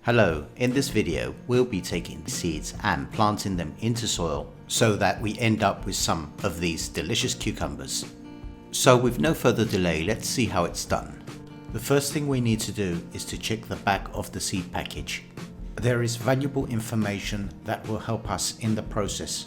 Hello, in this video we'll be taking seeds and planting them into soil so that we end up with some of these delicious cucumbers. So with no further delay, let's see how it's done. The first thing we need to do is to check the back of the seed package. There is valuable information that will help us in the process.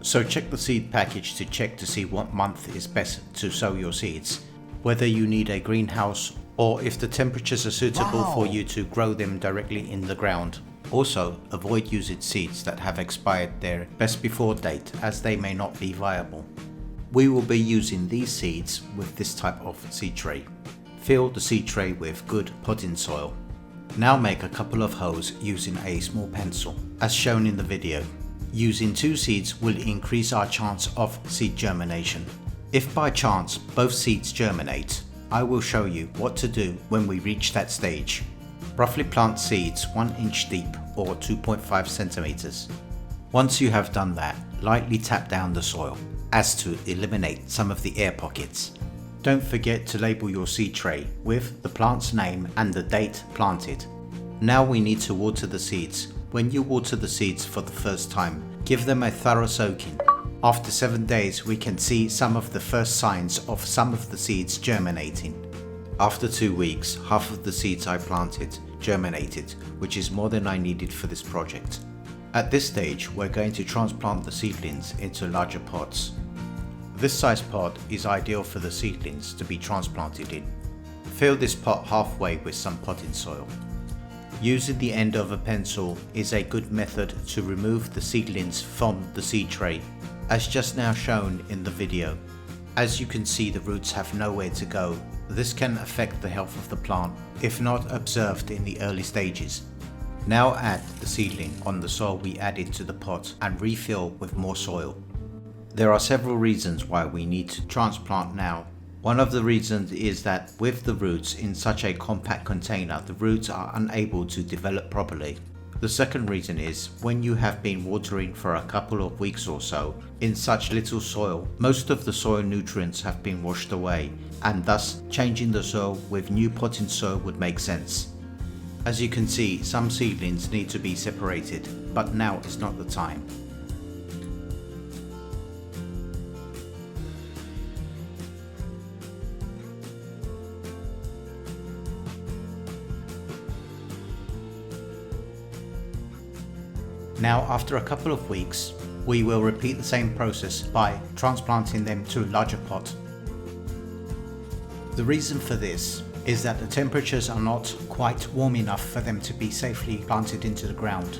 So check the seed package to check to see what month is best to sow your seeds, whether you need a greenhouse or if the temperatures are suitable for you to grow them directly in the ground. Also, avoid using seeds that have expired their best before date, as they may not be viable. We will be using these seeds with this type of seed tray. Fill the seed tray with good potting soil. Now make a couple of holes using a small pencil, as shown in the video. Using 2 seeds will increase our chance of seed germination. If by chance both seeds germinate, I will show you what to do when we reach that stage. Roughly plant seeds 1 inch deep or 2.5 centimeters. Once you have done that, lightly tap down the soil as to eliminate some of the air pockets. Don't forget to label your seed tray with the plant's name and the date planted. Now we need to water the seeds. When you water the seeds for the first time, give them a thorough soaking. After 7 days, we can see some of the first signs of some of the seeds germinating. After 2 weeks, half of the seeds I planted germinated, which is more than I needed for this project. At this stage, we're going to transplant the seedlings into larger pots. This size pot is ideal for the seedlings to be transplanted in. Fill this pot halfway with some potting soil. Using the end of a pencil is a good method to remove the seedlings from the seed tray, as just now shown in the video. As you can see, the roots have nowhere to go. This can affect the health of the plant if not observed in the early stages. Now add the seedling on the soil we added to the pot and refill with more soil. There are several reasons why we need to transplant now. One of the reasons is that with the roots in such a compact container, the roots are unable to develop properly. The second reason is when you have been watering for a couple of weeks or so in such little soil, most of the soil nutrients have been washed away, and thus changing the soil with new potting soil would make sense. As you can see, some seedlings need to be separated, but now is not the time. Now, after a couple of weeks, we will repeat the same process by transplanting them to a larger pot. The reason for this is that the temperatures are not quite warm enough for them to be safely planted into the ground.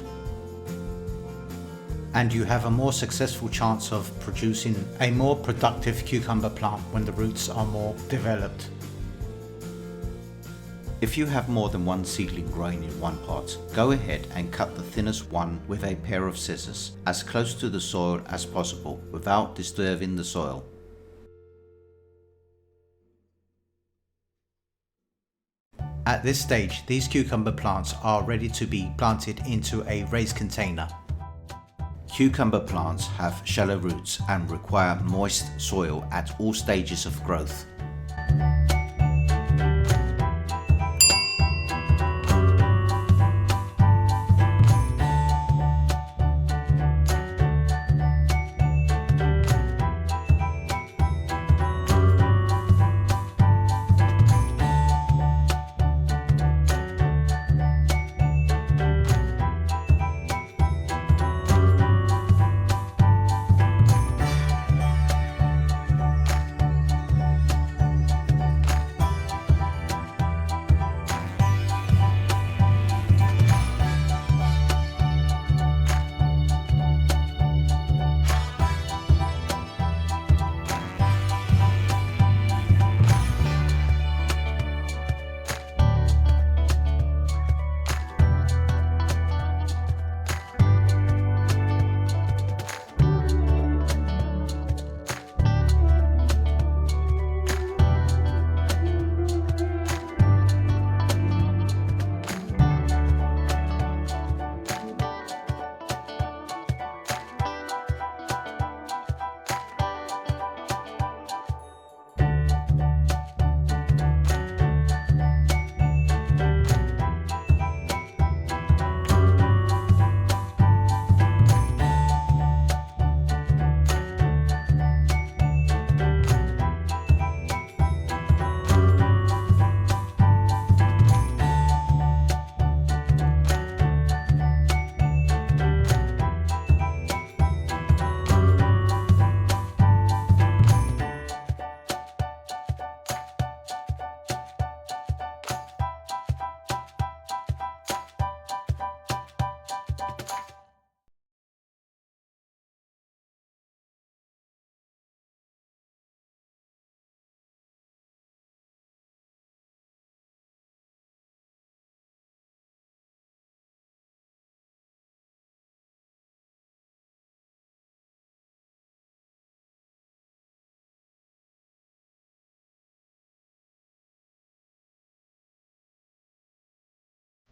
And you have a more successful chance of producing a more productive cucumber plant when the roots are more developed. If you have more than 1 seedling growing in one pot, go ahead and cut the thinnest one with a pair of scissors as close to the soil as possible without disturbing the soil. At this stage, these cucumber plants are ready to be planted into a raised container. Cucumber plants have shallow roots and require moist soil at all stages of growth.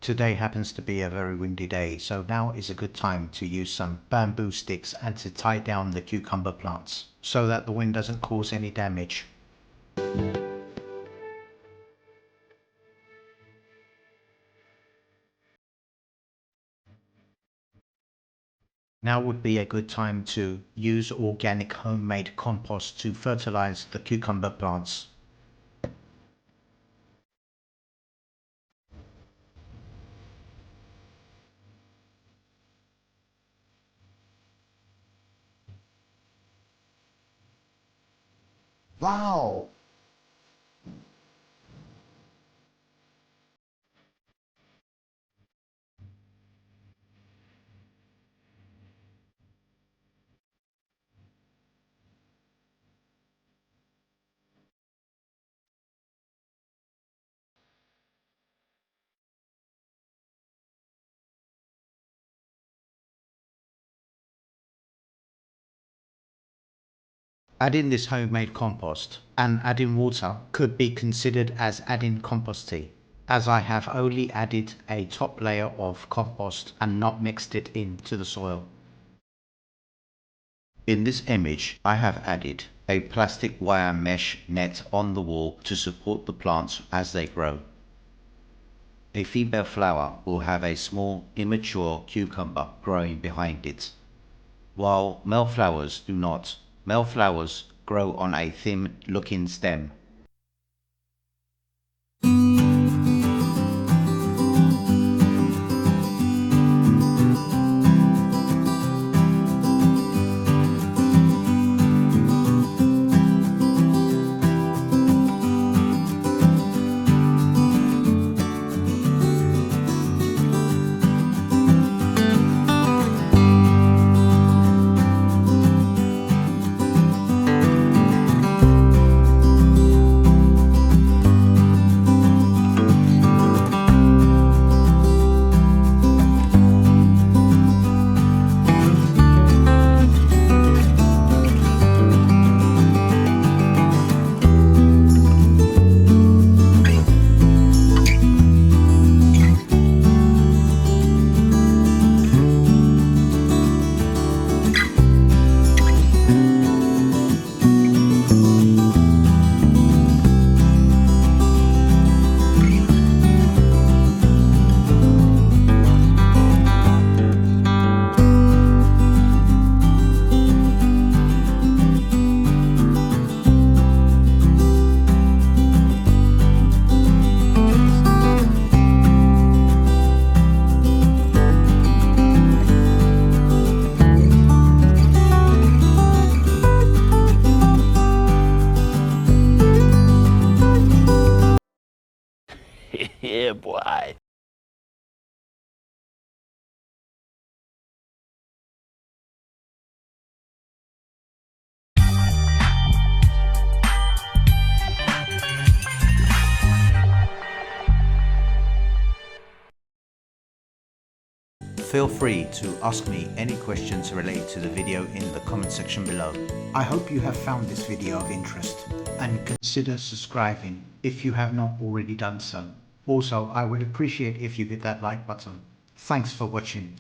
Today happens to be a very windy day, so now is a good time to use some bamboo sticks and to tie down the cucumber plants so that the wind doesn't cause any damage. Now would be a good time to use organic homemade compost to fertilize the cucumber plants. Wow! Adding this homemade compost and adding water could be considered as adding compost tea, as I have only added a top layer of compost and not mixed it into the soil. In this image, I have added a plastic wire mesh net on the wall to support the plants as they grow. A female flower will have a small, immature cucumber growing behind it, while male flowers do not. Male flowers grow on a thin-looking stem. Yeah, boy. Feel free to ask me any questions related to the video in the comment section below. I hope you have found this video of interest and consider subscribing if you have not already done so. Also, I would appreciate if you hit that like button. Thanks for watching.